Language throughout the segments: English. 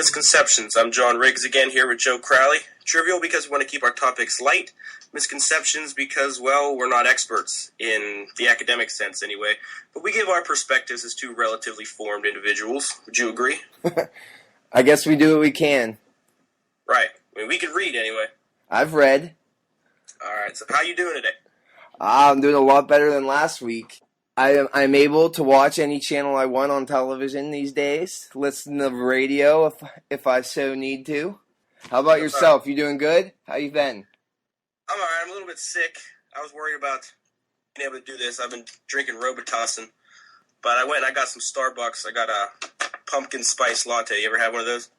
Misconceptions. I'm John Riggs again here with Joe Crowley. Trivial because we want to keep our topics light. Misconceptions because, well, we're not experts in the academic sense anyway. But we give our perspectives as two relatively formed individuals. Would you agree? I guess we do what we can. Right. I mean, we can read anyway. I've read. All right. So how you doing today? I'm doing a lot better than last week. I'm able to watch any channel I want on television these days. Listen to the radio if I so need to. How about yourself? You doing good? How you been? I'm alright. I'm a little bit sick. I was worried about being able to do this. I've been drinking Robitussin. But I went and I got some Starbucks. I got a pumpkin spice latte. You ever have one of those?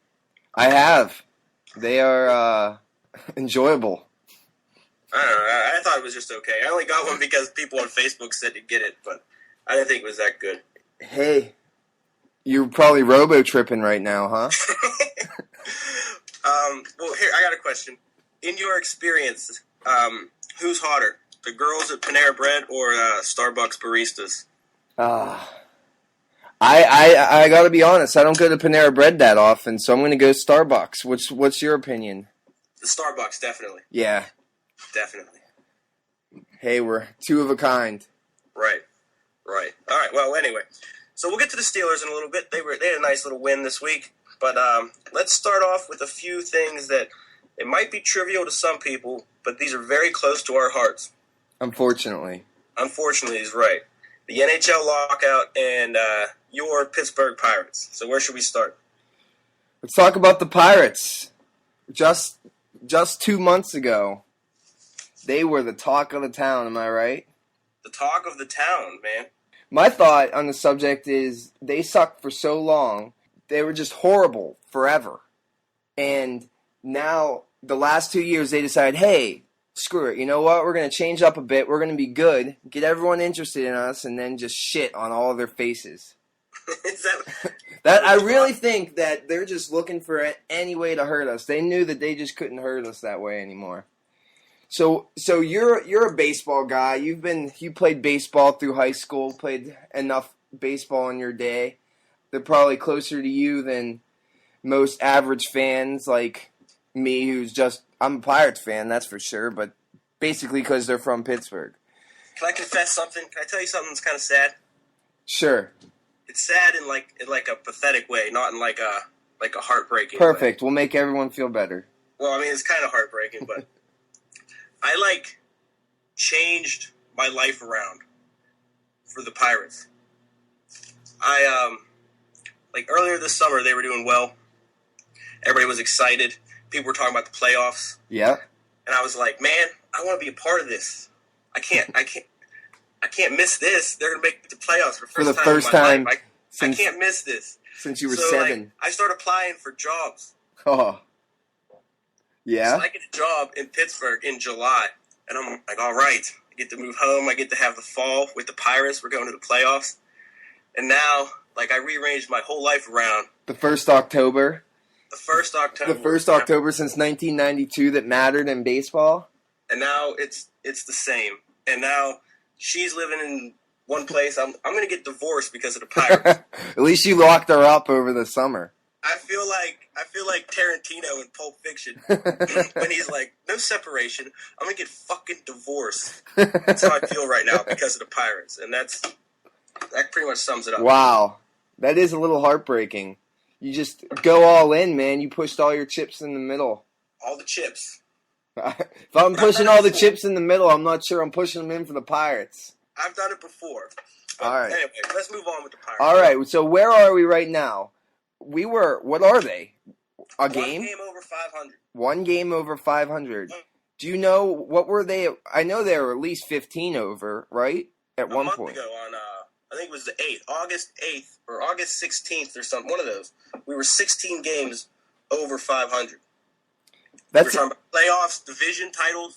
I have. They are enjoyable. I don't know. I thought it was just okay. I only got one because people on Facebook said to get it, but I didn't think it was that good. Hey, you're probably robo-tripping right now, huh? Well, here, I got a question. In your experience, who's hotter, the girls at Panera Bread or Starbucks baristas? I gotta be honest. I don't go to Panera Bread that often, so I'm gonna go Starbucks. What's your opinion? The Starbucks, definitely. Yeah. Definitely. Hey, we're two of a kind. Right. All right. Well, anyway, so we'll get to the Steelers in a little bit. They had a nice little win this week, but let's start off with a few things that it might be trivial to some people, but these are very close to our hearts. Unfortunately is right. The NHL lockout and your Pittsburgh Pirates. So where should we start? Let's talk about the Pirates. Just 2 months ago, they were the talk of the town, am I right? The talk of the town, man. My thought on the subject is they sucked for so long. They were just horrible forever. And now, the last 2 years, they decided, hey, screw it. You know what? We're going to change up a bit. We're going to be good, get everyone interested in us, and then just shit on all of their faces. I really think that they're just looking for any way to hurt us. They knew that they just couldn't hurt us that way anymore. So you're a baseball guy. You played baseball through high school, played enough baseball in your day. They're probably closer to you than most average fans like me, I'm a Pirates fan, that's for sure, but basically because they're from Pittsburgh. Can I confess something? Can I tell you something that's kind of sad? Sure. It's sad in like a pathetic way, not in like a heartbreaking Perfect. way. We'll make everyone feel better. Well, I mean, it's kind of heartbreaking, but I changed my life around for the Pirates. Earlier this summer they were doing well. Everybody was excited. People were talking about the playoffs. Yeah. And I was like, man, I want to be a part of this. I can't miss this. They're gonna make the playoffs for the first time in my life. I can't miss this. Since you were 7. I started applying for jobs. Oh. Yeah. So I get a job in Pittsburgh in July, and I'm like, all right, I get to move home. I get to have the fall with the Pirates. We're going to the playoffs, and now I rearranged my whole life around. The 1st October. The 1st October. The 1st October since 1992 that mattered in baseball. And now it's the same. And now she's living in one place. I'm going to get divorced because of the Pirates. At least you locked her up over the summer. I feel like Tarantino in Pulp Fiction when he's like, no separation. I'm going to get fucking divorced. That's how I feel right now because of the Pirates. And that pretty much sums it up. Wow. That is a little heartbreaking. You just go all in, man. You pushed all your chips in the middle. All the chips. If I'm pushing all the chips in the middle, I'm not sure I'm pushing them in for the Pirates. I've done it before. All right. Anyway, let's move on with the Pirates. All right. So where are we right now? What are they? A game? 1 game over 500. 1 game over 500. Do you know, what were they? I know they were at least 15 over, right? At one point. A month ago on, I think it was the 8th, August 8th, or August 16th or something, one of those. We were 16 games over 500. We're talking about playoffs, division titles.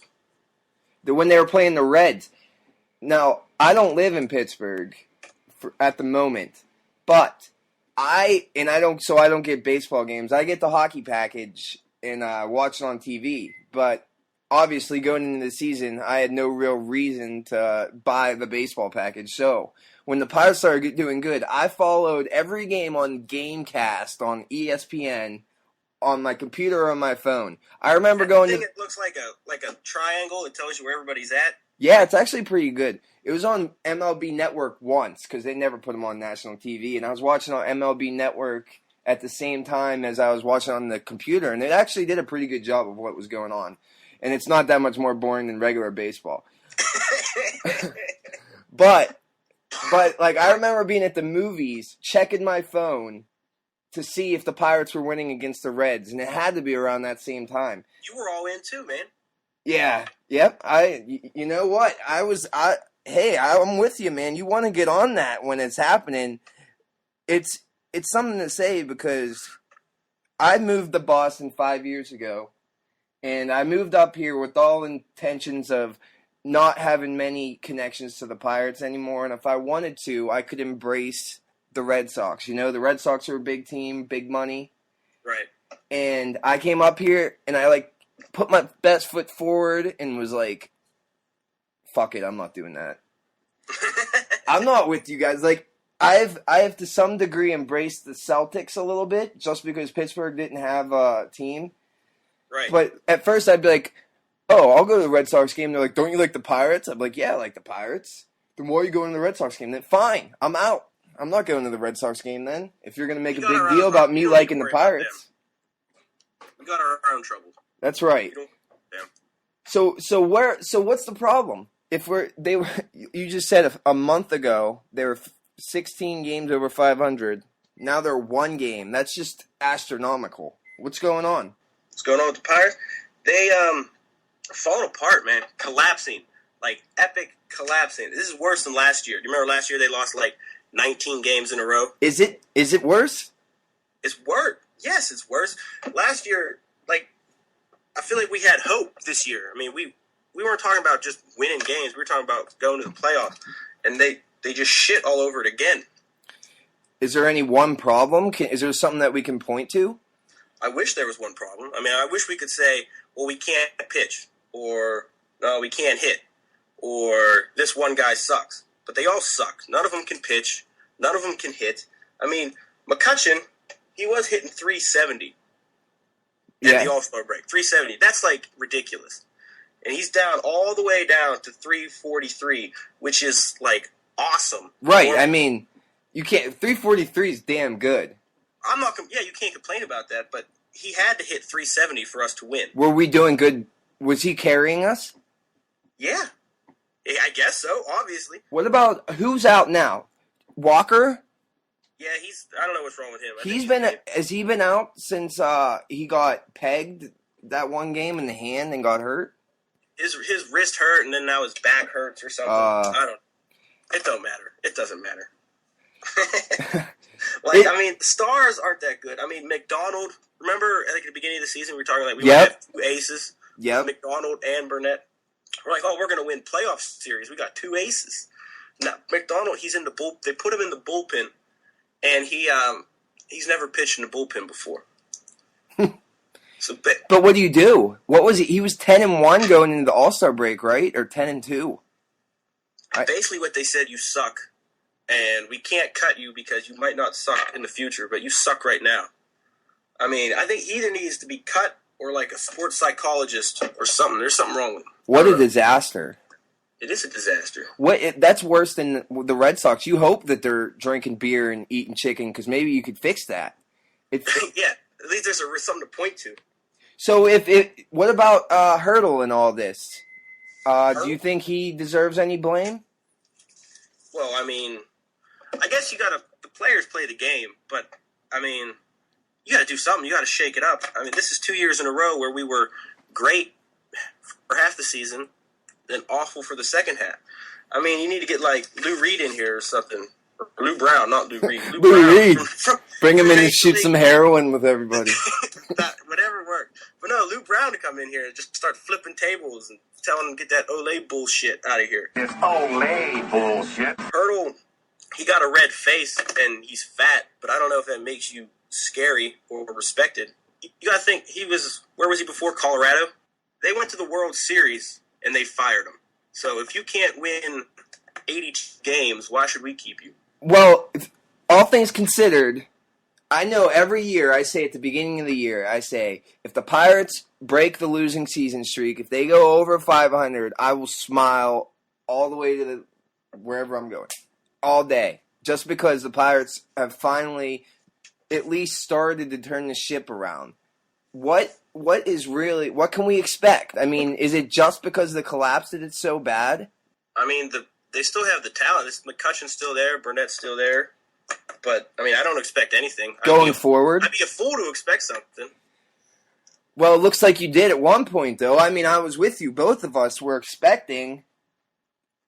When they were playing the Reds. Now, I don't live in Pittsburgh at the moment, but I don't get baseball games. I get the hockey package and watch it on TV. But obviously, going into the season, I had no real reason to buy the baseball package. So when the Pirates started doing good, I followed every game on Gamecast on ESPN on my computer or on my phone. I remember going to... It looks like a triangle. It tells you where everybody's at. Yeah, it's actually pretty good. It was on MLB Network once because they never put them on national TV, and I was watching on MLB Network at the same time as I was watching on the computer, and it actually did a pretty good job of what was going on. And it's not that much more boring than regular baseball. But like I remember being at the movies, checking my phone to see if the Pirates were winning against the Reds, and it had to be around that same time. You were all in too, man. Yeah. Yep. You know what? Hey, I'm with you, man. You want to get on that when it's happening. It's something to say because I moved to Boston 5 years ago, and I moved up here with all intentions of not having many connections to the Pirates anymore. And if I wanted to, I could embrace the Red Sox. You know, the Red Sox are a big team, big money. Right. And I came up here, and I put my best foot forward and was like, fuck it, I'm not doing that. I'm not with you guys. I have to some degree embraced the Celtics a little bit just because Pittsburgh didn't have a team. Right. But at first I'd be like, oh, I'll go to the Red Sox game. They're like, don't you like the Pirates? I'm like, yeah, I like the Pirates. Then why are you going to the Red Sox game? Then fine, I'm out. I'm not going to the Red Sox game then. If you're going to make a big deal about me liking the Pirates. We got our own troubles. That's right. So what's the problem? You just said a month ago they were 16 games over 500. Now they're one game. That's just astronomical. What's going on? What's going on with the Pirates? They are falling apart, man. Collapsing. Epic collapsing. This is worse than last year. Do you remember last year they lost 19 games in a row? Is it worse? It's worse. Yes, it's worse. Last year, I feel like we had hope this year. I mean, we weren't talking about just winning games. We were talking about going to the playoffs. And they just shit all over it again. Is there any one problem? Is there something that we can point to? I wish there was one problem. I mean, I wish we could say, well, we can't pitch, or no, we can't hit, or this one guy sucks. But they all suck. None of them can pitch. None of them can hit. I mean, McCutchen, he was hitting 370 at the All-Star break. 370. That's, ridiculous. And he's down all the way down to 343, which is, awesome. Right. I mean, you can't. 343 is damn good. I'm not. Yeah, you can't complain about that. But he had to hit 370 for us to win. Were we doing good? Was he carrying us? Yeah, I guess so. Obviously. What about who's out now? Walker. Yeah, I don't know what's wrong with him. Has he been out since he got pegged that one game in the hand and got hurt? His wrist hurt, and then now his back hurts or something. It don't matter. It doesn't matter. I mean, the stars aren't that good. I mean, McDonald, remember, at the beginning of the season, we were talking we might have two aces. Yep. McDonald and Burnett. We're like, we're going to win playoff series. We got two aces. Now, McDonald, he's in the bull. They put him in the bullpen, and he's never pitched in the bullpen before. But what do you do? What was he? He was 10-1 going into the All-Star break, right? Or 10-2? Basically, what they said, you suck, and we can't cut you because you might not suck in the future, but you suck right now. I mean, I think he either needs to be cut or a sports psychologist or something. There's something wrong with him. What a disaster. It is a disaster. That's worse than the Red Sox. You hope that they're drinking beer and eating chicken because maybe you could fix that. Yeah, at least there's something to point to. So what about Hurdle and all this? Do you think he deserves any blame? Well, I mean, I guess the players play the game, but I mean, you got to do something. You got to shake it up. I mean, this is 2 years in a row where we were great for half the season, then awful for the second half. I mean, you need to get Lou Reed in here or something. Lou Brown, not Lou Reed. Lou Reed. Bring him in and shoot some heroin with everybody. Whatever worked. But no, Lou Brown to come in here and just start flipping tables and telling them to get that Olay bullshit out of here. It's Olay bullshit. Hurdle, he got a red face and he's fat, but I don't know if that makes you scary or respected. You got to think, where was he before Colorado? They went to the World Series and they fired him. So if you can't win 80 games, why should we keep you? Well, all things considered, I know every year I say at the beginning of the year, I say, if the Pirates break the losing season streak, if they go over 500, I will smile all the way to wherever I'm going. All day. Just because the Pirates have finally at least started to turn the ship around. What can we expect? I mean, is it just because of the collapse that it's so bad? I mean, they still have the talent. McCutcheon's still there, Burnett's still there. But, I mean, I don't expect anything. Going forward? I'd be a fool to expect something. Well, it looks like you did at one point, though. I mean, I was with you. Both of us were expecting,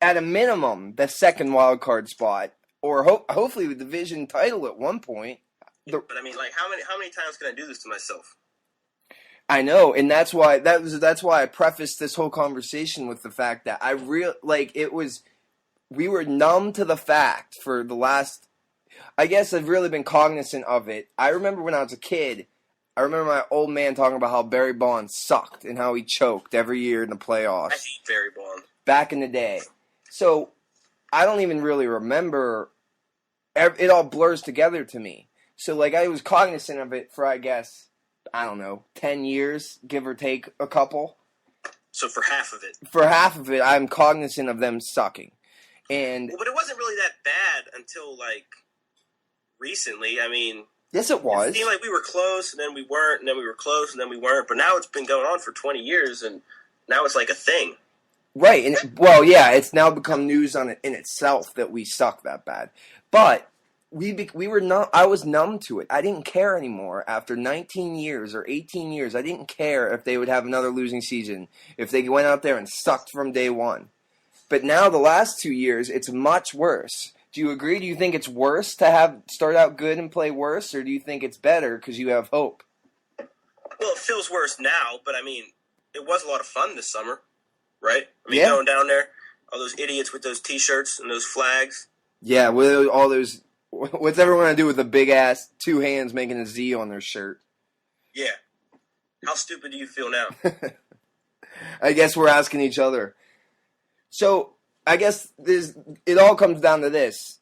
at a minimum, the second wild card spot, or hopefully the division title at one point. But I mean, like, how many times can I do this to myself? I know, and that's why I prefaced this whole conversation with the fact that we were numb to the fact for the last. I guess I've really been cognizant of it. I remember when I was a kid. I remember my old man talking about how Barry Bonds sucked and how he choked every year in the playoffs. I hate Barry Bonds. Back in the day. So, I don't even really remember. It all blurs together to me. So, like, I was cognizant of it for, I guess, I don't know, 10 years, give or take a couple. So, for half of it? For half of it, I'm cognizant of them sucking. But it wasn't really that bad until, like, recently. I mean... Yes, it was. It seemed like we were close, and then we weren't, and then we were close, and then we weren't. But now it's been going on for 20 years, and now it's like a thing. Right. And it's now become news on it in itself that we suck that bad. But we were numb. I was numb to it. I didn't care anymore. After 19 years or 18 years, I didn't care if they would have another losing season, if they went out there and sucked from day one. But now the last 2 years, it's much worse. Do you agree? Do you think it's worse to start out good and play worse, or do you think it's better because you have hope? Well, it feels worse now, but I mean, it was a lot of fun this summer, right? I mean, going down there, all those idiots with those T-shirts and those flags. Yeah, with all those. What's everyone gonna do with the big ass 2 hands making a Z on their shirt? Yeah. How stupid do you feel now? I guess we're asking each other. So. I guess it all comes down to this.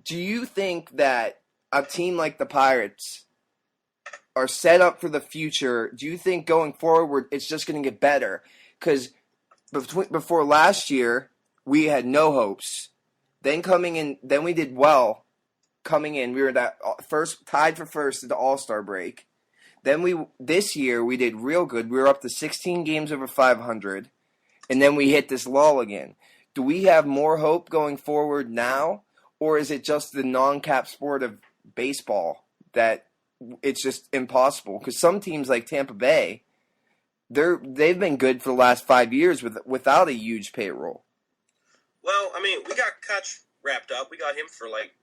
Do you think that a team like the Pirates are set up for the future? Do you think going forward it's just going to get better? Because before last year, we had no hopes. Then we did well coming in. We were tied for first at the All-Star break. Then this year we did real good. We were up to 16 games over 500. And then we hit this lull again. Do we have more hope going forward now? Or is it just the non-cap sport of baseball that it's just impossible? Because some teams like Tampa Bay, they've been good for the last 5 years without a huge payroll. Well, I mean, we got Kutch wrapped up. We got him for like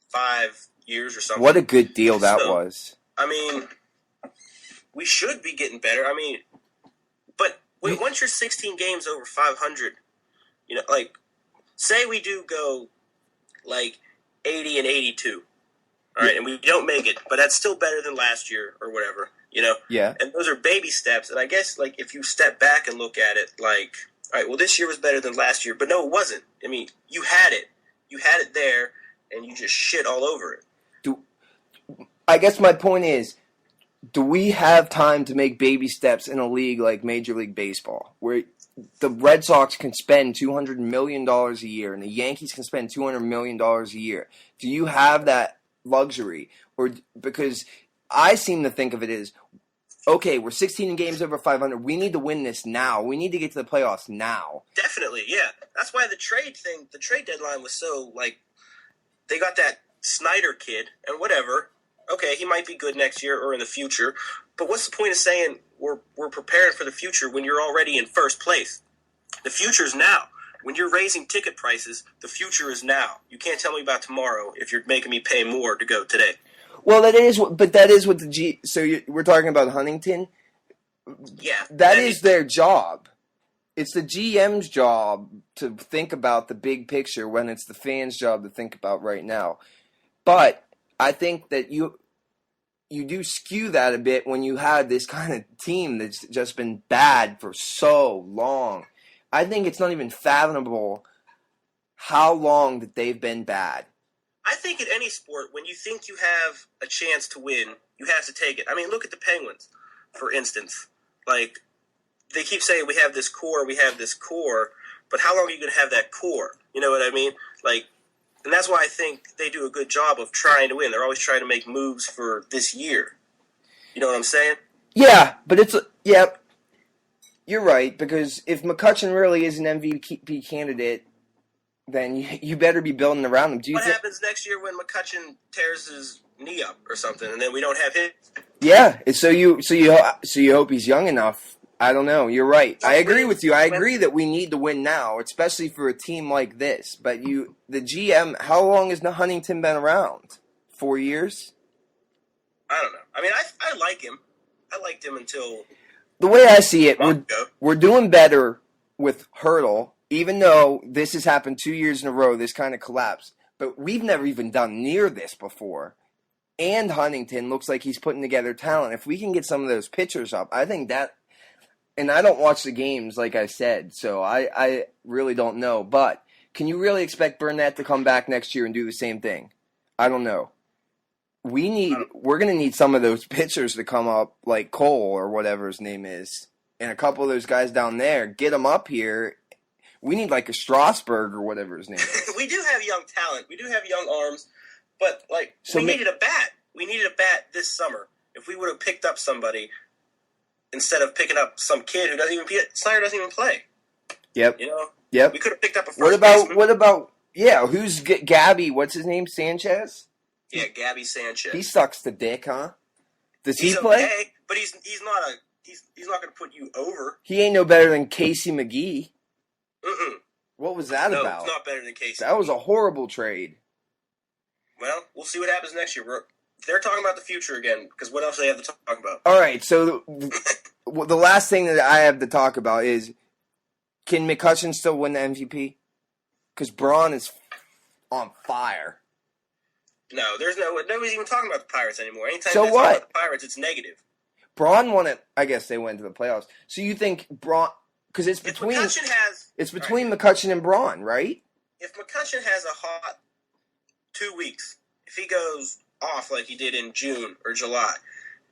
5 years or something. What a good deal that was. I mean, we should be getting better. I mean, but... Once you're 16 games over 500, like, say we do go, like, 80 and 82, all right, and we don't make it, but that's still better than last year or whatever, Yeah. And those are baby steps, and I guess, like, if you step back and look at it, like, all right, well, this year was better than last year, but no, it wasn't. I mean, you had it. You had it there, and you just shit all over it. I guess my point is, do we have time to make baby steps in a league like Major League Baseball, where the Red Sox can spend $200 million a year and the Yankees can spend $200 million a year? Do you have that luxury? Or because I seem to think of it as, okay, we're 16 games over 500. We need to win this now. We need to get to the playoffs now. Definitely, yeah. That's why the trade deadline was so, like, they got that Snyder kid and whatever. Okay, he might be good next year or in the future, but what's the point of saying we're preparing for the future when you're already in first place? The future's now. When you're raising ticket prices, the future is now. You can't tell me about tomorrow if you're making me pay more to go today. Well, that is what the So we're talking about Huntington. Yeah, that is their job. It's the GM's job to think about the big picture when it's the fans' job to think about right now. But I think that you do skew that a bit when you have this kind of team that's just been bad for so long. I think it's not even fathomable how long that they've been bad. I think in any sport, when you think you have a chance to win, you have to take it. I mean, look at the Penguins, for instance. Like, they keep saying we have this core, but how long are you going to have that core? You know what I mean? Like, and that's why I think they do a good job of trying to win. They're always trying to make moves for this year. You know what I'm saying? Yeah, but you're right, because if McCutchen really is an MVP candidate, then you better be building around him. What happens next year when McCutchen tears his knee up or something, and then we don't have him? Yeah, so you hope he's young enough. I don't know. You're right. I agree with you. I agree that we need to win now, especially for a team like this. But the GM, how long has Huntington been around? 4 years? I don't know. I mean, I like him. I liked him until the way I see it. We're doing better with Hurdle, even though this has happened 2 years in a row. This kind of collapse, but we've never even done near this before. And Huntington looks like he's putting together talent. If we can get some of those pitchers up, I think that. And I don't watch the games, like I said, so I really don't know. But can you really expect Burnett to come back next year and do the same thing? I don't know. We're going to need some of those pitchers to come up, like Cole or whatever his name is, and a couple of those guys down there. Get them up here. We need like a Strasburg or whatever his name is. We do have young talent. We do have young arms, but we needed a bat. We needed a bat this summer. If we would have picked up somebody instead of picking up some kid who doesn't even Snyder doesn't even play. Yep. You know. Yep. We could have picked up a first baseman. What about who's Gabby? What's his name? Sanchez? Yeah, Gabby Sanchez. He sucks to dick, huh? Does he play? Okay, but he's not going to put you over. He ain't no better than Casey McGee. Mm-mm. What was that about? No, it's not better than Casey. That was a horrible trade. Well, we'll see what happens next year. They're talking about the future again, because what else do they have to talk about? All right, so the last thing that I have to talk about is, can McCutchen still win the MVP? Because Braun is on fire. No, nobody's even talking about the Pirates anymore. Anytime so they talk about the Pirates, it's negative. Braun won it. I guess they went to the playoffs. So you think Braun? Because it's between McCutchen and Braun, right? If McCutchen has a hot 2 weeks, if he goes off like he did in June or July,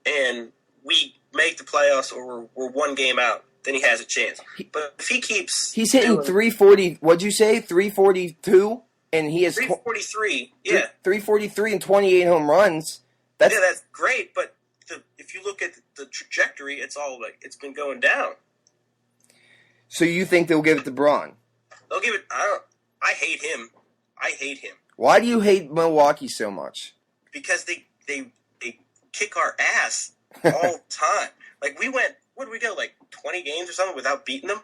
and we make the playoffs or we're one game out, then he has a chance. But if he keeps... He's hitting 340... What'd you say? 342? And he has... 343, yeah. 343 and 28 home runs. That's great, but if you look at the trajectory, it's been going down. So you think they'll give it to Braun? They'll give it... I hate him. Why do you hate Milwaukee so much? Because they kick our ass all the time. Like, we went... What did we go, 20 games or something without beating them?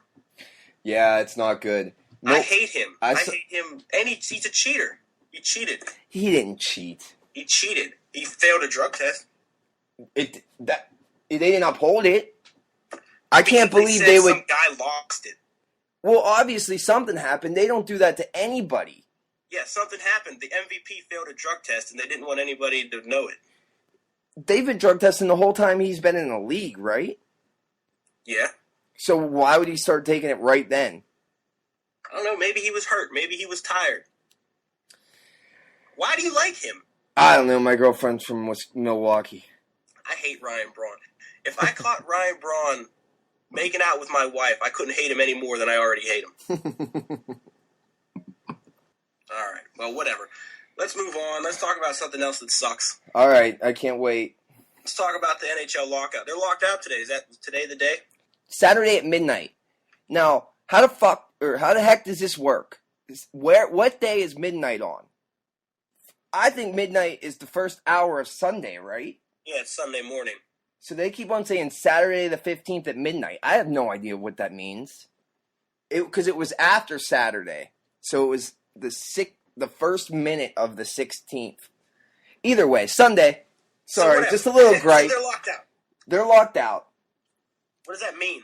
Yeah, it's not good. Nope. I hate him. I hate him. And he's a cheater. He cheated. He didn't cheat. He cheated. He failed a drug test. They didn't uphold it. I can't believe they would... Some guy lost it. Well, obviously something happened. They don't do that to anybody. Yeah, something happened. The MVP failed a drug test, and they didn't want anybody to know it. They've been drug testing the whole time he's been in the league, right? Yeah. So why would he start taking it right then? I don't know. Maybe he was hurt. Maybe he was tired. Why do you like him? I don't know. My girlfriend's from Milwaukee. I hate Ryan Braun. If I caught Ryan Braun making out with my wife, I couldn't hate him any more than I already hate him. All right. Well, whatever. Let's move on. Let's talk about something else that sucks. All right. I can't wait. Let's talk about the NHL lockout. They're locked out today. Is that today the day? Saturday at midnight. Now, how the heck does this work? What day is midnight on? I think midnight is the first hour of Sunday, right? Yeah, it's Sunday morning. So they keep on saying Saturday the 15th at midnight. I have no idea what that means. Because it was after Saturday. So it was the first minute of the 16th. Either way, Sunday. Sorry, just a little gripe. So they're locked out. They're locked out. What does that mean?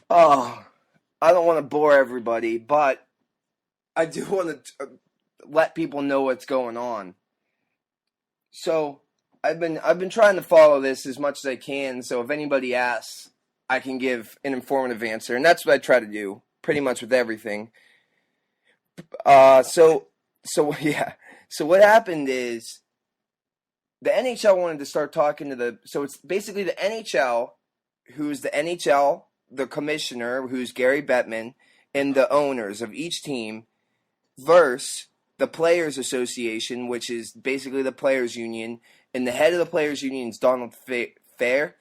Oh, I don't want to bore everybody, but I do want to let people know what's going on. So I've been trying to follow this as much as I can. So if anybody asks, I can give an informative answer, and that's what I try to do pretty much with everything. So yeah. So what happened is the NHL wanted to start talking to so it's basically the NHL, who's the NHL, the commissioner, who's Gary Bettman, and the owners of each team, versus the Players Association, which is basically the Players Union, and the head of the Players Union is Donald Fehr.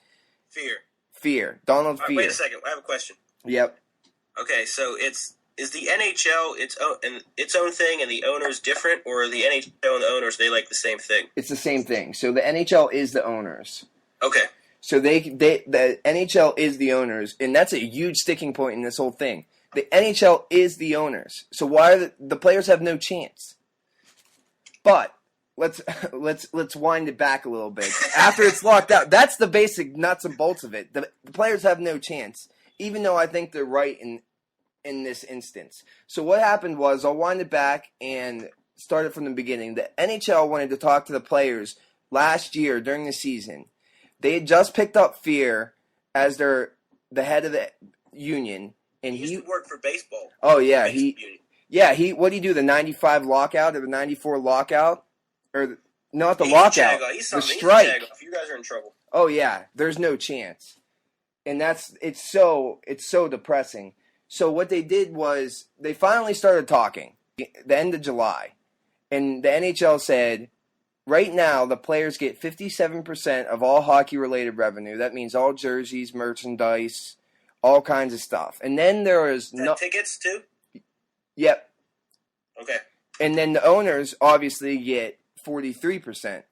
Donald Fehr. Wait a second. I have a question. Yep. Okay, so is the NHL its own thing and the owners different, or are the NHL and the owners they like the same thing? It's the same thing. So the NHL is the owners. Okay. So the NHL is the owners, and that's a huge sticking point in this whole thing. The NHL is the owners. So why are the players have no chance? But let's wind it back a little bit. After it's locked out, that's the basic nuts and bolts of it. The players have no chance, even though I think they're right in this instance. So what happened was, I'll wind it back and start it from the beginning. The NHL wanted to talk to the players last year during the season. They had just picked up Fehr as the head of the union. And he used to work for baseball. Oh yeah, what did he do? The 95 lockout or the 94 lockout, not the lockout, the strike. You guys are in trouble. Oh yeah, there's no chance, and it's so depressing. So what they did was they finally started talking the end of July, and the NHL said, right now the players get 57% of all hockey related revenue. That means all jerseys, merchandise, all kinds of stuff. And then there is tickets too? Yep. Okay. And then the owners obviously get 43%.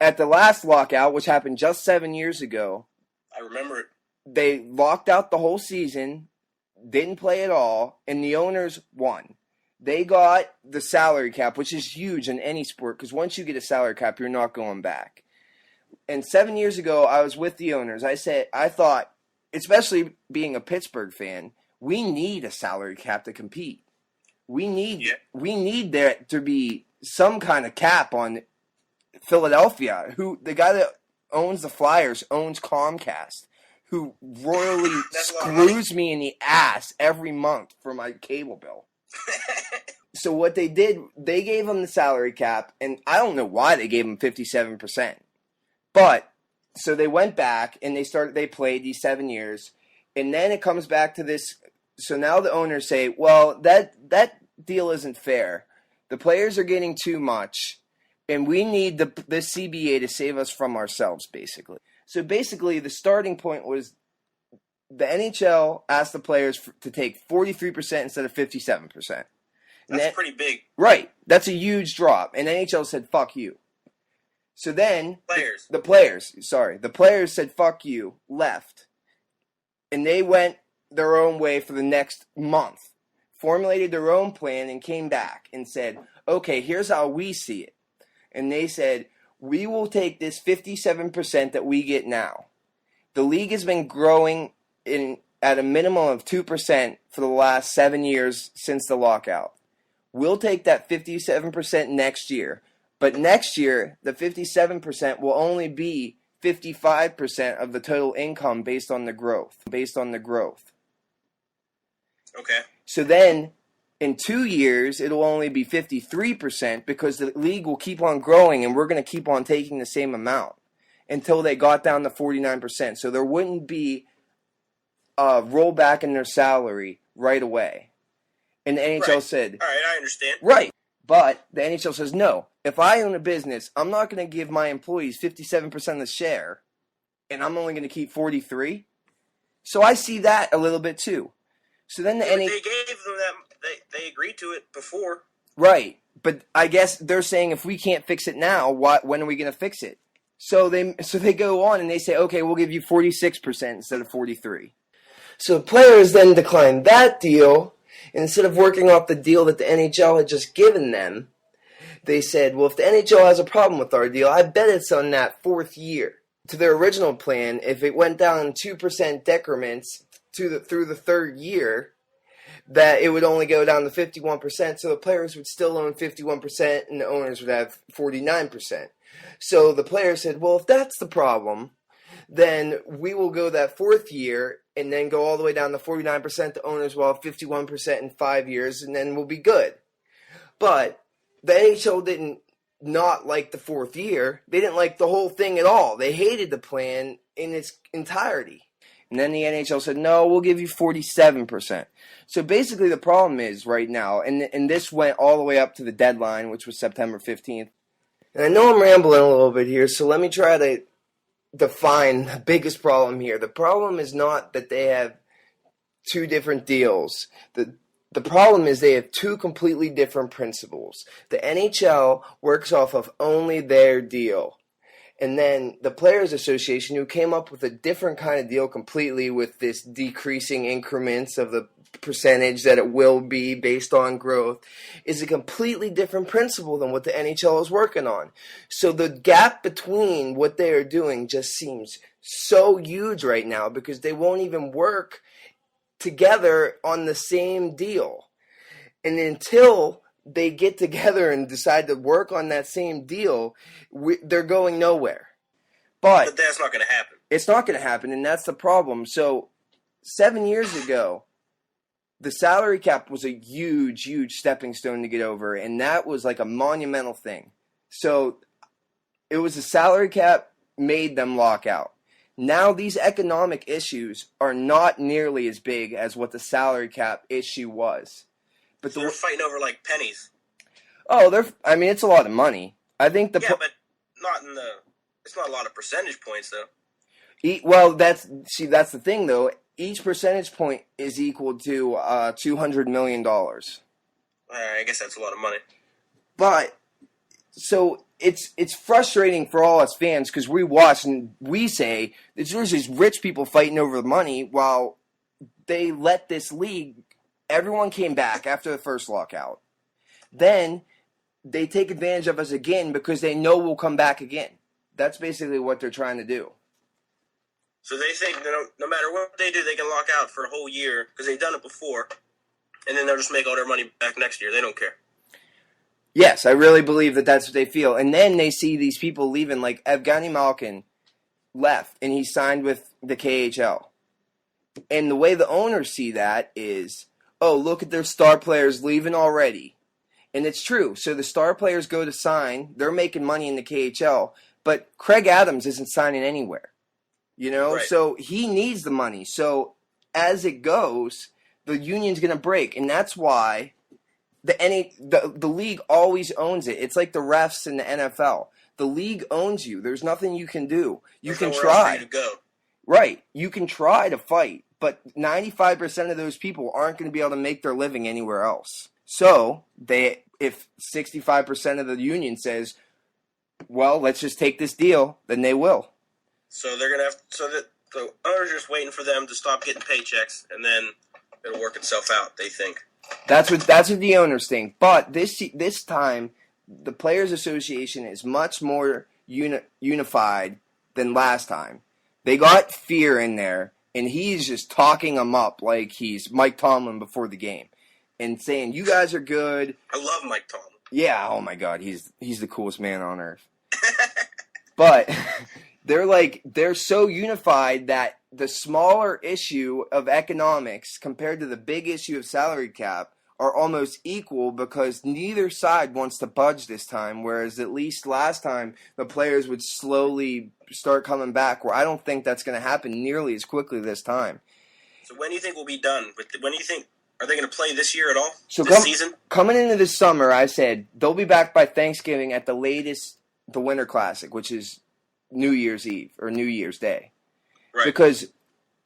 At the last lockout, which happened just 7 years ago, I remember it. They locked out the whole season, didn't play at all, and the owners won. They got the salary cap, which is huge in any sport, because once you get a salary cap, you're not going back. And 7 years ago, I was with the owners. I thought, especially being a Pittsburgh fan, we need a salary cap to compete. We need there to be some kind of cap on Philadelphia, the guy that owns the Flyers owns Comcast, who royally screws me in the ass every month for my cable bill. So what they did, they gave him the salary cap, and I don't know why they gave him 57%. But so they went back and they played these 7 years, and then it comes back to this. So now the owners say, well, that deal isn't fair. The players are getting too much, and we need the CBA to save us from ourselves, basically. So basically, the starting point was the NHL asked the players to take 43% instead of 57%. That's pretty big. Right. That's a huge drop. And the NHL said, fuck you. So then the players said, fuck you, left. And they went their own way for the next month, formulated their own plan, and came back and said, okay, here's how we see it. And they said, we will take this 57% that we get now. The league has been growing at a minimum of 2% for the last 7 years since the lockout. We'll take that 57% next year. But next year, the 57% will only be 55% of the total income based on the growth. Okay. So then, in 2 years, it'll only be 53% because the league will keep on growing and we're going to keep on taking the same amount until they got down to 49%. So there wouldn't be a rollback in their salary right away. And the NHL said... All right, I understand. Right. But the NHL says, no, if I own a business, I'm not going to give my employees 57% of the share, and I'm only going to keep 43%. So I see that a little bit too. So then they gave them that, they agreed to it before. Right. But I guess they're saying if we can't fix it now, when are we going to fix it? So they go on and they say, okay, we'll give you 46% instead of 43%. So players then declined that deal. Instead of working off the deal that the NHL had just given them, they said, well, if the NHL has a problem with our deal, I bet it's on that fourth year. To their original plan, if it went down 2% decrements through the third year, that it would only go down to 51%, so the players would still own 51% and the owners would have 49%. So the players said, well, if that's the problem, then we will go that fourth year and then go all the way down to 49%. The owners will have 51% in 5 years, and then we'll be good. But the NHL didn't not like the fourth year. They didn't like the whole thing at all. They hated the plan in its entirety. And then the NHL said, no, we'll give you 47%. So basically the problem is right now, and this went all the way up to the deadline, which was September 15th. And I know I'm rambling a little bit here, so let me try to define the biggest problem here. The problem is not that they have two different deals. The problem is they have two completely different principles. The NHL works off of only their deal. And then the Players Association, who came up with a different kind of deal completely with this decreasing increments of the percentage that it will be based on growth, is a completely different principle than what the NHL is working on. So the gap between what they are doing just seems so huge right now because they won't even work together on the same deal. And until they get together and decide to work on that same deal, they're going nowhere. But that's not going to happen. It's not going to happen, and that's the problem. So 7 years ago, the salary cap was a huge, huge stepping stone to get over, and that was like a monumental thing. So it was the salary cap made them lock out. Now these economic issues are not nearly as big as what the salary cap issue was. But so they're fighting over like pennies. Oh, it's a lot of money. I think but not in the. It's not a lot of percentage points though. Well, that's the thing though. Each percentage point is equal to $200 million. I guess that's a lot of money. But so it's frustrating for all us fans because we watch and we say there's these rich people fighting over the money while they let this league. Everyone came back after the first lockout. Then they take advantage of us again because they know we'll come back again. That's basically what they're trying to do. So they think no matter what they do, they can lock out for a whole year because they've done it before, and then they'll just make all their money back next year. They don't care. Yes, I really believe that that's what they feel. And then they see these people leaving, like Evgeny Malkin left, and he signed with the KHL. And the way the owners see that is, oh, look at their star players leaving already. And it's true. So the star players go to sign. They're making money in the KHL. But Craig Adams isn't signing anywhere. You know? Right. So he needs the money. So as it goes, the union's going to break. And that's why the league always owns it. It's like the refs in the NFL. The league owns you. There's nothing you can do. You can try. Else for you to go. Right. You can try to fight. But 95% of those people aren't going to be able to make their living anywhere else. So, if 65% of the union says, well, let's just take this deal, then they will. So they're going to have, so that the owners are just waiting for them to stop getting paychecks, and then it'll work itself out, they think. That's what the owners think. But this time, the Players Association is much more unified than last time. They got Fear in there, and he's just talking them up like he's Mike Tomlin before the game. And saying, you guys are good. I love Mike Tomlin. Yeah, oh my God, he's the coolest man on earth. But they're so unified that the smaller issue of economics compared to the big issue of salary cap are almost equal because neither side wants to budge this time, whereas at least last time the players would slowly start coming back, where I don't think that's going to happen nearly as quickly this time. So when do you think we'll be done? When do you think, are they going to play this year at all? So this season? Coming into this summer, I said they'll be back by Thanksgiving at the latest, the Winter Classic, which is New Year's Eve or New Year's Day. Right. Because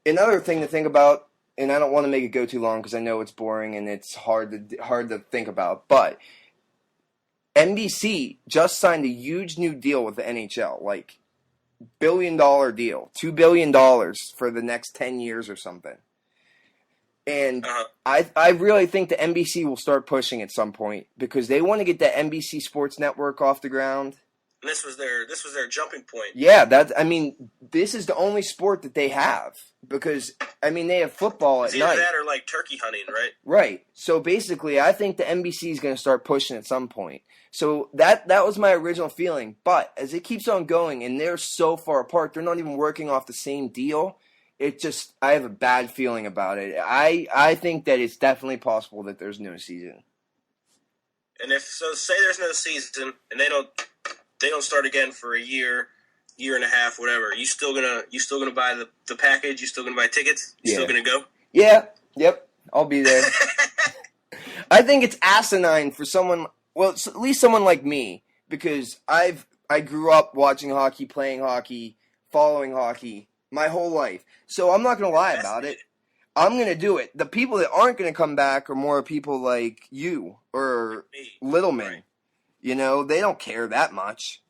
another thing to think about, and I don't want to make it go too long because I know it's boring and it's hard to think about, but NBC just signed a huge new deal with the NHL, like $1 billion deal, $2 billion for the next 10 years or something. And I really think the NBC will start pushing at some point because they want to get that NBC Sports Network off the ground. And this was their jumping point. Yeah, this is the only sport that they have because they have football at it's night. Either that or like turkey hunting, right? Right. So basically, I think the NBC is going to start pushing at some point. So that was my original feeling. But as it keeps on going, and they're so far apart, they're not even working off the same deal. I have a bad feeling about it. I think that it's definitely possible that there's no season. And if so, say there's no season and they don't start again for a year and a half, whatever. You still gonna buy the package? You still gonna buy tickets? You still gonna go? Yeah. Yep. I'll be there. I think it's asinine for someone. Well, it's at least someone like me, because I grew up watching hockey, playing hockey, following hockey my whole life. So I'm not gonna lie about it. I'm gonna do it. The people that aren't gonna come back are more people like you or Littleman. Right. You know, they don't care that much.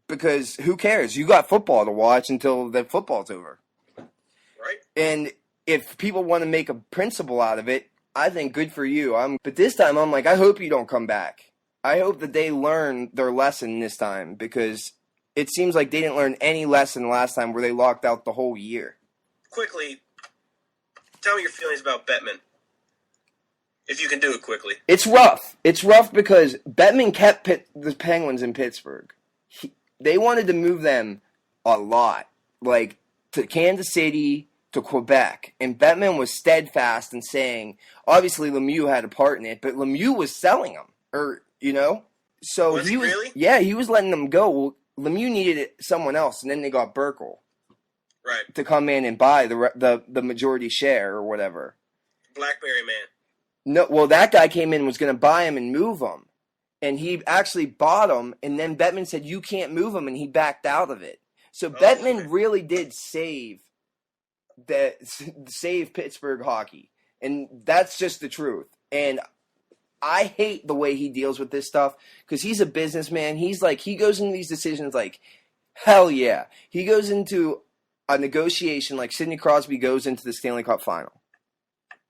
Because who cares? You got football to watch until the football's over. Right. And if people want to make a principle out of it, I think good for you. But this time I'm like, I hope you don't come back. I hope that they learn their lesson this time, because it seems like they didn't learn any lesson last time where they locked out the whole year. Quickly, tell me your feelings about Bettman. If you can do it quickly. It's rough. It's rough because Bettman kept the Penguins in Pittsburgh. They wanted to move them a lot, like to Kansas City, to Quebec. And Bettman was steadfast in saying, obviously Lemieux had a part in it, but Lemieux was selling them. So was he really? Yeah, he was letting them go. Well, Lemieux needed someone else, and then they got Burkle. Right. To come in and buy the majority share or whatever. Blackberry man. No, well, that guy came in and was going to buy him and move him. And he actually bought him, and then Bettman said, you can't move him, and he backed out of it. So Bettman really did save Pittsburgh hockey. And that's just the truth. And I hate the way he deals with this stuff, because he's a businessman. He's like, he goes into these decisions like, hell yeah. He goes into a negotiation like Sidney Crosby goes into the Stanley Cup final.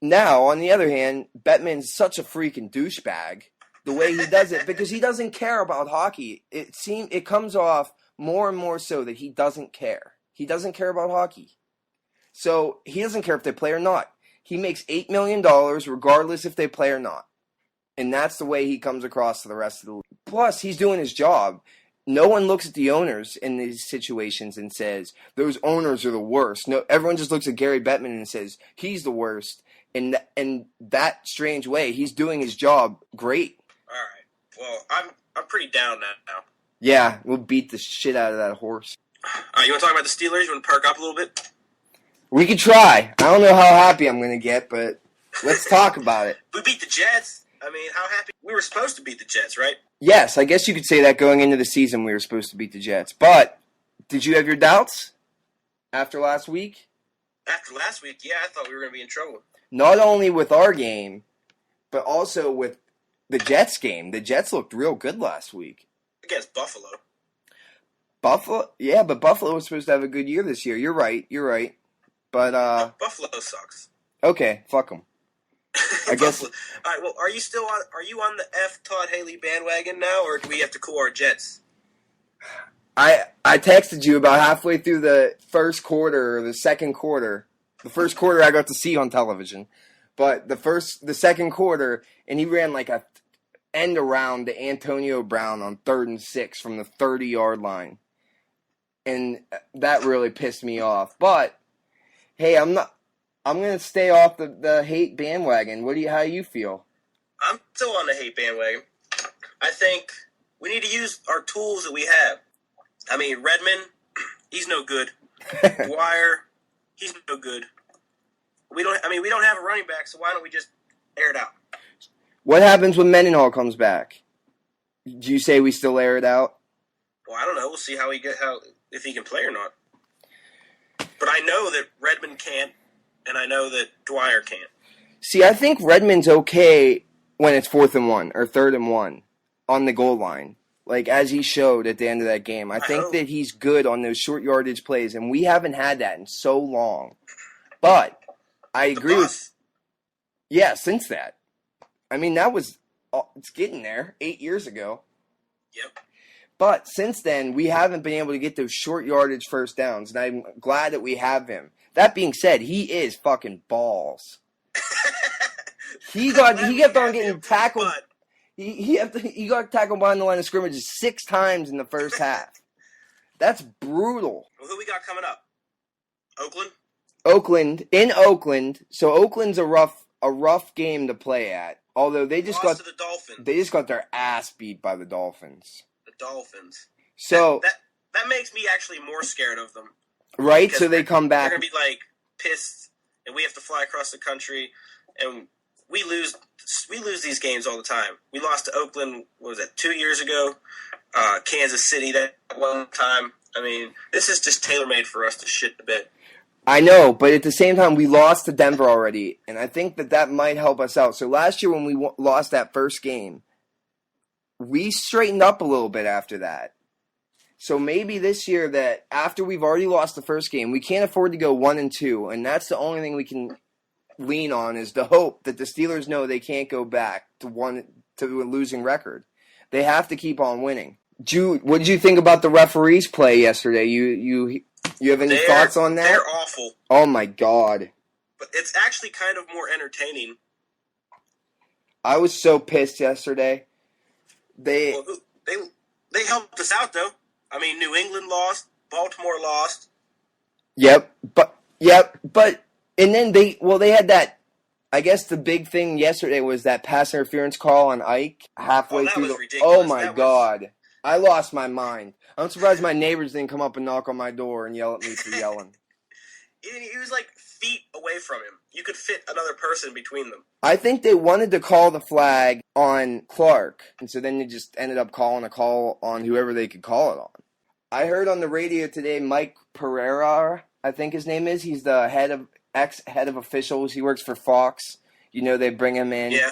Now, on the other hand, Bettman's such a freaking douchebag the way he does it, because he doesn't care about hockey. It comes off more and more so that he doesn't care. He doesn't care about hockey. So he doesn't care if they play or not. He makes $8 million regardless if they play or not. And that's the way he comes across to the rest of the league. Plus, he's doing his job. No one looks at the owners in these situations and says, those owners are the worst. No, everyone just looks at Gary Bettman and says, he's the worst. In that strange way, he's doing his job great. All right. Well, I'm pretty down now. Yeah, we'll beat the shit out of that horse. All right, you want to talk about the Steelers? You want to perk up a little bit? We could try. I don't know how happy I'm going to get, but let's talk about it. We beat the Jets. I mean, how happy? We were supposed to beat the Jets, right? Yes, I guess you could say that going into the season we were supposed to beat the Jets. But did you have your doubts after last week? After last week, yeah, I thought we were going to be in trouble. Not only with our game, but also with the Jets game. The Jets looked real good last week. Against Buffalo. Buffalo? Yeah, but Buffalo was supposed to have a good year this year. You're right. But, Buffalo sucks. Okay, fuck them. I guess. All right, well, are you on the F Todd Haley bandwagon now, or do we have to cool our Jets? I texted you about halfway through the first quarter or the second quarter. The first quarter I got to see on television, but the second quarter, and he ran like a end around to Antonio Brown on 3rd and 6 from the 30-yard line, and that really pissed me off. But hey, I'm gonna stay off the hate bandwagon. How do you feel? I'm still on the hate bandwagon. I think we need to use our tools that we have. I mean, Redmond, he's no good. Dwyer, he's no good. We don't have a running back, so why don't we just air it out? What happens when Mendenhall comes back? Do you say we still air it out? Well, I don't know. We'll see if he can play or not. But I know that Redmond can't, and I know that Dwyer can't. See, I think Redmond's okay when it's 4th and 1 or 3rd and 1 on the goal line. Like, as he showed at the end of that game. I think that he's good on those short yardage plays, and we haven't had that in so long. But I agree with... Yeah, since that. I mean, it's getting there, 8 years ago. Yep. But since then, we haven't been able to get those short yardage first downs, and I'm glad that we have him. That being said, he is fucking balls. He kept on getting tackled. He got tackled behind the line of scrimmage 6 times in the first half. That's brutal. Well, who we got coming up? Oakland. In Oakland. So Oakland's a rough game to play at. Although they just Lost to the Dolphins. got their ass beat by the Dolphins. The Dolphins. So that makes me actually more scared of them. Right? So they come back. They're gonna be like pissed, and we have to fly across the country, and we lose these games all the time. We lost to Oakland. What was that? 2 years ago. Kansas City that one time. I mean, this is just tailor-made for us to shit the bed. I know, but at the same time, we lost to Denver already, and I think that might help us out. So last year when we lost that first game, we straightened up a little bit after that. So maybe this year that after we've already lost the first game, we can't afford to go 1-2, and that's the only thing we can lean on is the hope that the Steelers know they can't go back to a losing record. They have to keep on winning. Jude, what did you think about the referees' play yesterday? You have any thoughts on that? They're awful. Oh my God! But it's actually kind of more entertaining. I was so pissed yesterday. They helped us out though. I mean, New England lost, Baltimore lost. Yep, but and then they had that. I guess the big thing yesterday was that pass interference call on Ike halfway through the. Ridiculous. Oh my God! I lost my mind. I'm surprised my neighbors didn't come up and knock on my door and yell at me for yelling. He was like feet away from him. You could fit another person between them. I think they wanted to call the flag on Clark, and so then they just ended up calling a call on whoever they could call it on. I heard on the radio today Mike Pereira, I think his name is. He's the ex-head of officials. He works for Fox. You know, they bring him in. Yeah.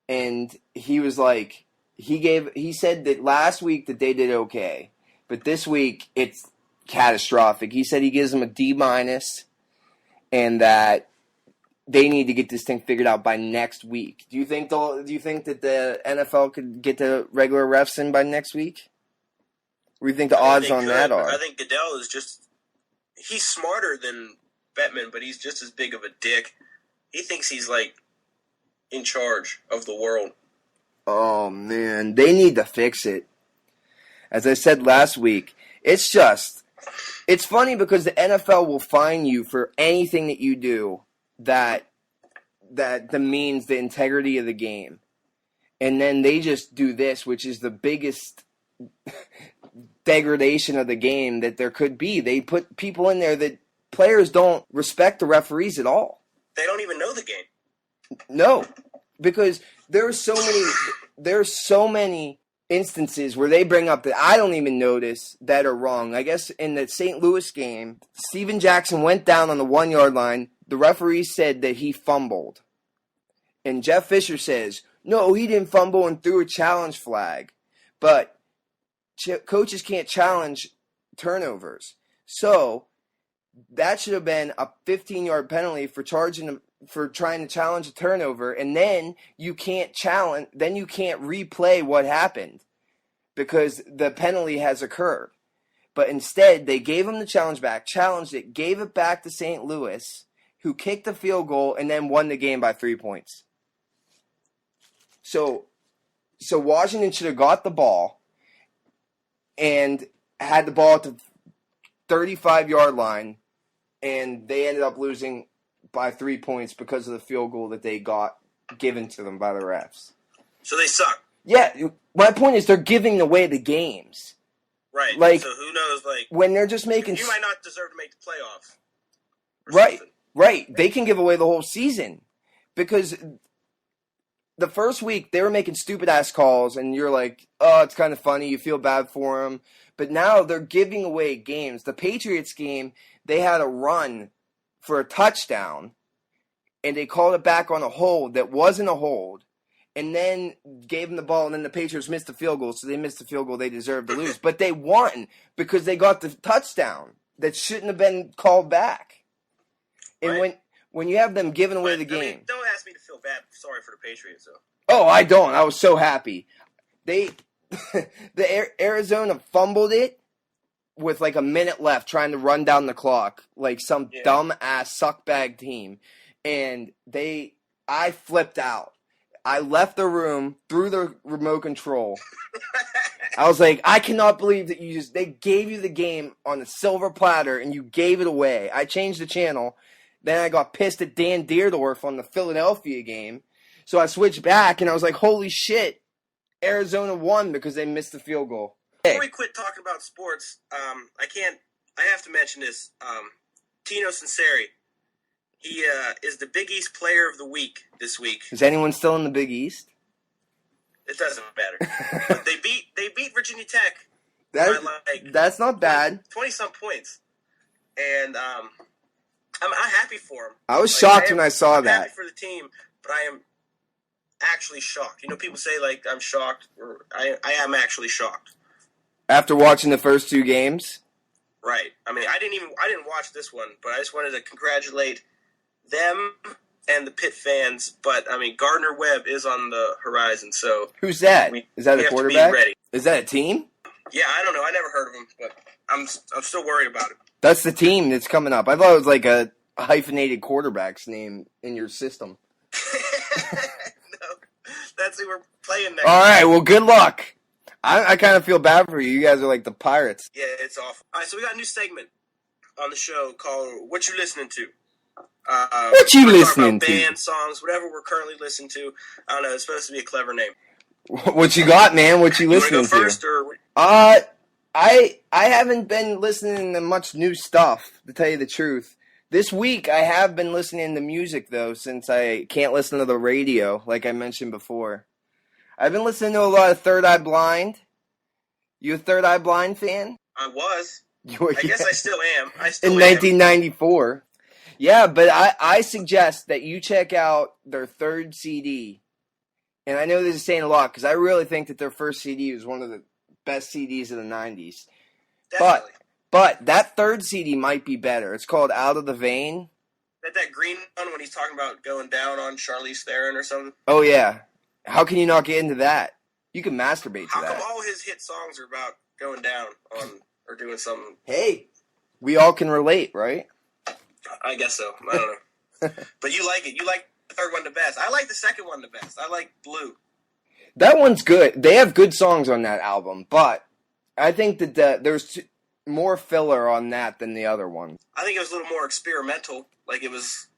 And he was like, he said that last week that they did okay, but this week it's catastrophic. He said he gives them a D-, and that they need to get this thing figured out by next week. Do you think that the NFL could get the regular refs in by next week? What do you think the odds on that are? I think Goodell is he's smarter than Bettman, but he's just as big of a dick. He thinks he's like in charge of the world. Oh man, they need to fix it. As I said last week, it's funny because the NFL will fine you for anything that you do that demeans the integrity of the game. And then they just do this, which is the biggest degradation of the game that there could be. They put people in there that players don't respect the referees at all. They don't even know the game. No, because there are so many instances where they bring up that I don't even notice that are wrong. I guess in the St. Louis game, Steven Jackson went down on the 1-yard line. The referee said that he fumbled. And Jeff Fisher says, no, he didn't fumble, and threw a challenge flag. But coaches can't challenge turnovers. So that should have been a 15-yard penalty for trying to challenge a turnover, and then you can't replay what happened because the penalty has occurred. But instead, they gave him the challenge back, challenged it, gave it back to St. Louis, who kicked the field goal and then won the game by 3 points. So Washington should have got the ball and had the ball at the 35-yard line, and they ended up losing by 3 points because of the field goal that they got given to them by the refs. So they suck. Yeah, my point is they're giving away the games. Right. Like, so who knows? Like, when they're just making, you might not deserve to make the playoffs. Right, right. They can give away the whole season because the first week they were making stupid ass calls, and you're like, oh, it's kind of funny. You feel bad for them, but now they're giving away games. The Patriots game, they had a run for a touchdown, and they called it back on a hold that wasn't a hold, and then gave them the ball, and then the Patriots missed the field goal, so they missed the field goal they deserved to lose. But they won because they got the touchdown that shouldn't have been called back. And right. when you have them giving away the game... I mean, don't ask me to feel bad. Sorry for the Patriots, though. Oh, I don't. I was so happy. The Arizona fumbled it with like a minute left trying to run down the clock like some dumb-ass suckbag team. And I flipped out. I left the room, threw the remote control. I was like, I cannot believe that they gave you the game on a silver platter and you gave it away. I changed the channel. Then I got pissed at Dan Deerdorf on the Philadelphia game. So I switched back, and I was like, holy shit, Arizona won because they missed the field goal. Before we quit talking about sports, I have to mention this. Tino Sinceri, he is the Big East Player of the Week this week. Is anyone still in the Big East? It doesn't matter. But they beat Virginia Tech. That's not bad. 20-some points. And I'm happy for him. I was shocked when I saw I'm that. happy for the team, but I am actually shocked. You know, people say, like, I'm shocked. Or I am actually shocked. After watching the first two games? Right. I mean, I didn't watch this one, but I just wanted to congratulate them and the Pitt fans. But, I mean, Gardner-Webb is on the horizon, so... Who's that? Is that a quarterback? To be ready. Is that a team? Yeah, I don't know. I never heard of him, but I'm still worried about it. That's the team that's coming up. I thought it was like a hyphenated quarterback's name in your system. No, that's who we're playing next. All right, well, good luck. I kind of feel bad for you. You guys are like the Pirates. Yeah, it's awful. All right, so we got a new segment on the show called "What You Listening To." What you listening to? Band songs, whatever we're currently listening to. I don't know. It's supposed to be a clever name. What you got, man? What you listening to? First, or I haven't been listening to much new stuff, to tell you the truth. This week, I have been listening to music, though, since I can't listen to the radio, like I mentioned before. I've been listening to a lot of Third Eye Blind. You a Third Eye Blind fan? I was. I guess I still am. In 1994. Yeah, but I suggest that you check out their third CD. And I know this is saying a lot, because I really think that their first CD was one of the best CDs of the 90s. Definitely. But that third CD might be better. It's called Out of the Vein. That green one when he's talking about going down on Charlize Theron or something? Oh, yeah. How can you not get into that? You can masturbate to that. How come all his hit songs are about going down on or doing something? Hey, we all can relate, right? I guess so. I don't know. But you like it. You like the third one the best. I like the second one the best. I like Blue. That one's good. They have good songs on that album, but I think that there's more filler on that than the other one. I think it was a little more experimental. Like it was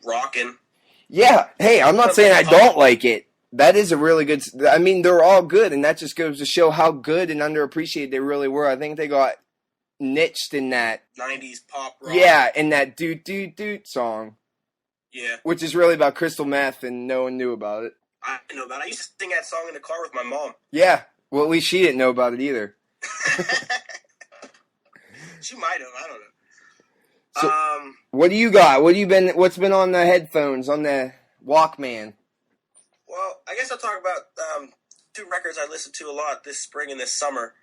rocking. Yeah. Hey, I'm not saying I don't like it. That is a really good... I mean, they're all good, and that just goes to show how good and underappreciated they really were. I think they got niched in that... 90s pop rock. Yeah, in that doot song. Yeah. Which is really about crystal meth, and no one knew about it. I know about it. I used to sing that song in the car with my mom. Yeah. Well, at least she didn't know about it either. She might have. I don't know. So, what do you got? What's been on the headphones, on the Walkman? Well, I guess I'll talk about two records I listened to a lot this spring and this summer.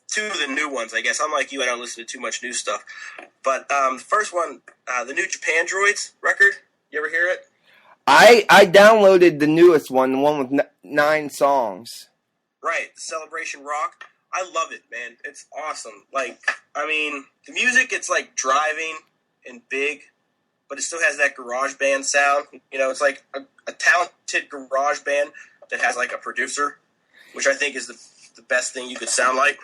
Two of the new ones, I guess. I'm like you, I don't listen to too much new stuff. But the first one, the new Japan Droids record. You ever hear it? I downloaded the newest one, the one with 9 songs. Right, Celebration Rock. I love it, man. It's awesome. Like, I mean, the music, it's like driving and big, but it still has that garage band sound. You know, it's like a talented garage band that has like a producer, which I think is the best thing you could sound like.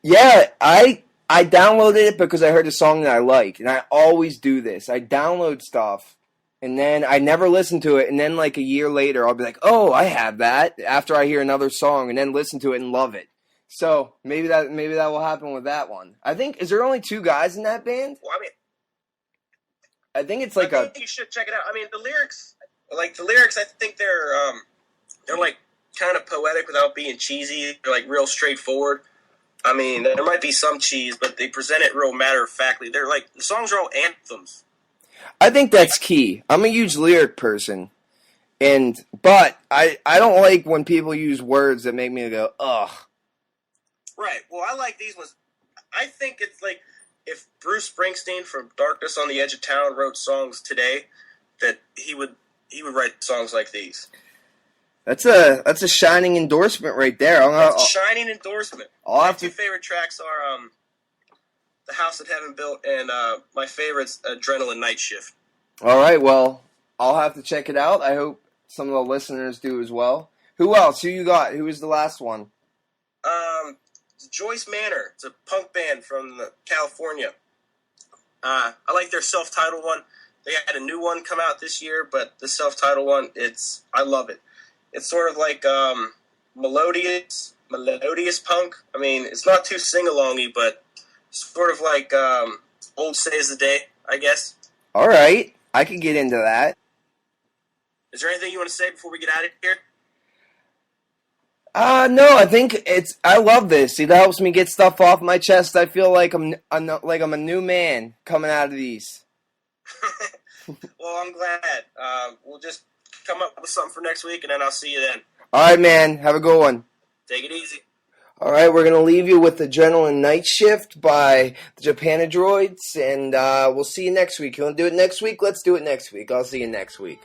Yeah, I downloaded it because I heard a song that I liked, and I always do this. I download stuff, and then I never listen to it, and then like a year later, I'll be like, oh, I have that, after I hear another song, and then listen to it and love it. So maybe that will happen with that one. I think, is there only 2 guys in that band? Well, I mean, I think it's like I think you should check it out. I mean, the lyrics, I think they're like kind of poetic without being cheesy. They're like real straightforward. I mean, there might be some cheese, but they present it real matter-of-factly. They're like, the songs are all anthems. I think that's key. I'm a huge lyric person, but I don't like when people use words that make me go, ugh. Right. Well, I like these ones. I think it's like if Bruce Springsteen from Darkness on the Edge of Town wrote songs today, that he would write songs like these. That's a shining endorsement right there. That's a shining endorsement. My 2 favorite tracks are The House That Heaven Built and my favorite's Adrenaline Night Shift. All right, well, I'll have to check it out. I hope some of the listeners do as well. Who else? Who you got? Who was the last one? Joyce Manor. It's a punk band from California. I like their self-titled one. They had a new one come out this year, but the self-titled one, I love it. It's sort of like melodious punk. I mean, it's not too sing-alongy, but sort of like old Says the Day, I guess. All right, I can get into that. Is there anything you want to say before we get out of here? No, I think I love this. It helps me get stuff off my chest. I feel like I'm a new man coming out of these. Well, I'm glad. We'll just come up with something for next week, and then I'll see you then. All right, man. Have a good one. Take it easy. All right, we're going to leave you with Adrenaline Night Shift by the Japanadroids, and we'll see you next week. You want to do it next week? Let's do it next week. I'll see you next week.